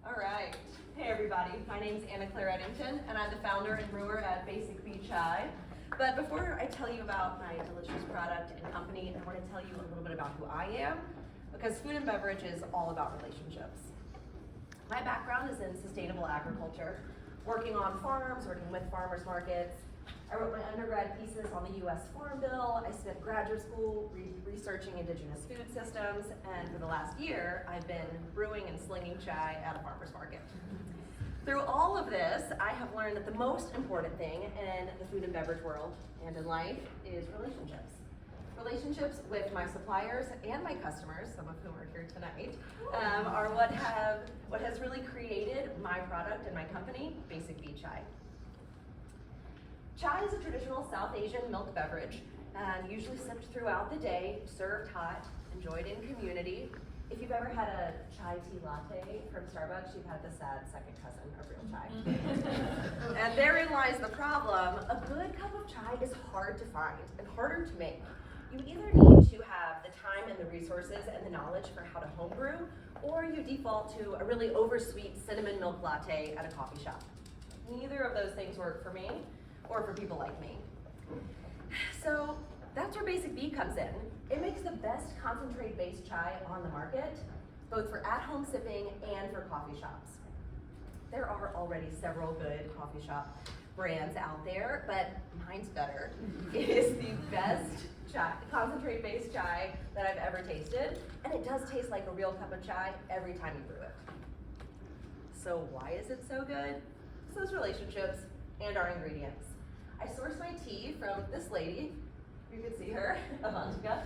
All right. Hey everybody, my name's Anna Claire Eddington, and I'm the founder and brewer at Basic Bee Chai. But before I tell you about my delicious product and company, I want to tell you a little bit about who I am, because food and beverage is all about relationships. My background is in sustainable agriculture, working on farms, working with farmers markets. I wrote my undergrad thesis on the US Farm Bill. I spent graduate school researching indigenous food systems, and for the last year, I've been brewing and slinging chai at a farmer's market. Through all of this, I have learned that the most important thing in the food and beverage world and in life is relationships. Relationships with my suppliers and my customers, some of whom are here tonight, are what has really created my product and my company, Basic Bee Chai. Chai is a traditional South Asian milk beverage, and usually sipped throughout the day, served hot, enjoyed in community. If you've ever had a chai tea latte from Starbucks, you've had the sad second cousin of real chai. And therein lies the problem. A good cup of chai is hard to find and harder to make. You either need to have the time and the resources and the knowledge for how to homebrew, or you default to a really oversweet cinnamon milk latte at a coffee shop. Neither of those things work for me or for people like me. So that's where Basic Bee comes in. It makes the best concentrate-based chai on the market, both for at-home sipping and for coffee shops. There are already several good coffee shop brands out there, but mine's better. It is the best chai, concentrate-based chai that I've ever tasted, and it does taste like a real cup of chai every time you brew it. So why is it so good? It's those relationships and our ingredients. I source my tea from this lady. You can see her, Avantika.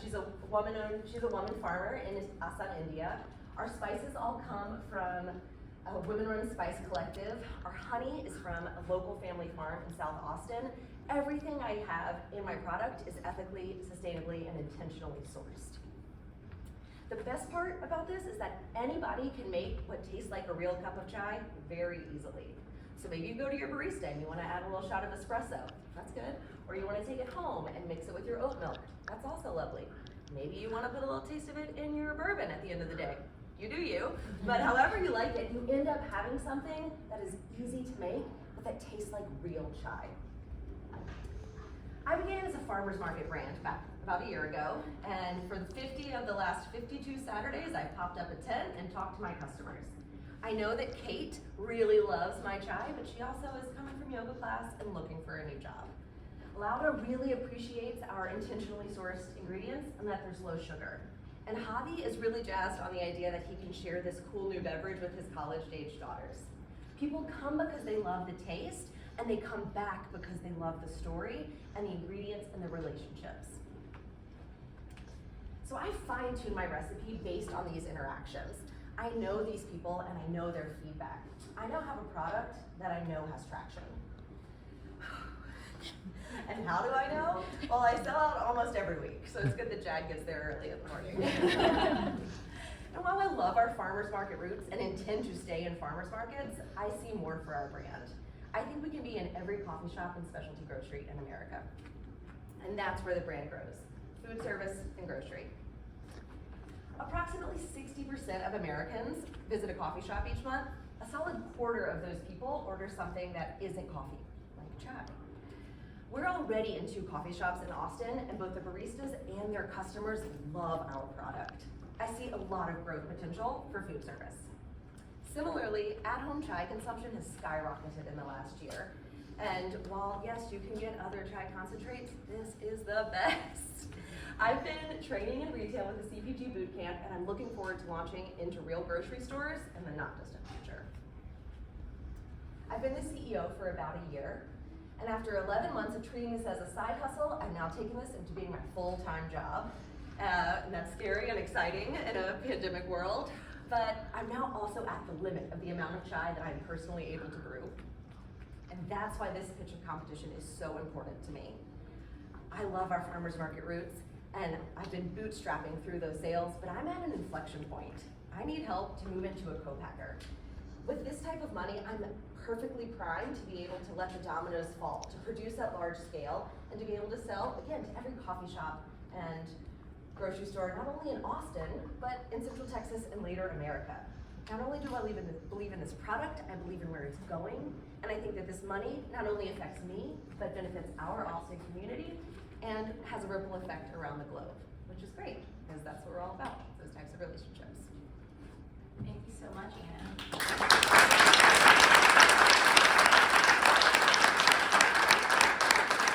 She's a woman farmer in Assam, India. Our spices all come from a women-run spice collective. Our honey is from a local family farm in South Austin. Everything I have in my product is ethically, sustainably, and intentionally sourced. The best part about this is that anybody can make what tastes like a real cup of chai very easily. So maybe you go to your barista and you want to add a little shot of espresso. That's good. Or you want to take it home and mix it with your oat milk. That's also lovely. Maybe you want to put a little taste of it in your bourbon at the end of the day. You do you. But however you like it, you end up having something that is easy to make, but that tastes like real chai. I began as a farmer's market brand back about a year ago, and for 50 of the last 52 Saturdays, I've popped up a tent and talked to my customers. I know that Kate really loves my chai, but she also is coming from yoga class and looking for a new job. Lauda really appreciates our intentionally sourced ingredients and that there's low sugar. And Javi is really jazzed on the idea that he can share this cool new beverage with his college-aged daughters. People come because they love the taste, and they come back because they love the story and the ingredients and the relationships. So I fine-tune my recipe based on these interactions. I know these people and I know their feedback. I now have a product that I know has traction. And how do I know? Well, I sell out almost every week, so it's good that Jag gets there early in the morning. And while I love our farmers market roots and intend to stay in farmers markets, I see more for our brand. I think we can be in every coffee shop and specialty grocery in America. And that's where the brand grows, food service and grocery. Approximately 60% of Americans visit a coffee shop each month. A solid quarter of those people order something that isn't coffee, like chai. We're already in 2 coffee shops in Austin, and both the baristas and their customers love our product. I see a lot of growth potential for food service. Similarly, at-home chai consumption has skyrocketed in the last year. And while, yes, you can get other chai concentrates, this is the best. I've been training in retail with the CPG Bootcamp, and I'm looking forward to launching into real grocery stores in the not-distant future. I've been the CEO for about a year, and after 11 months of treating this as a side hustle, I've now taken this into being my full-time job. And that's scary and exciting in a pandemic world, but I'm now also at the limit of the amount of chai that I'm personally able to brew. And that's why this pitch of competition is so important to me. I love our farmers market roots, and I've been bootstrapping through those sales, but I'm at an inflection point. I need help to move into a co-packer. With this type of money, I'm perfectly primed to be able to let the dominoes fall, to produce at large scale, and to be able to sell, again, to every coffee shop and grocery store, not only in Austin, but in Central Texas and later America. not only do I believe in this product, I believe in where it's going, and I think that this money not only affects me, but benefits our Austin community, and has a ripple effect around the globe, which is great, because that's what we're all about, those types of relationships. Thank you so much, Anna.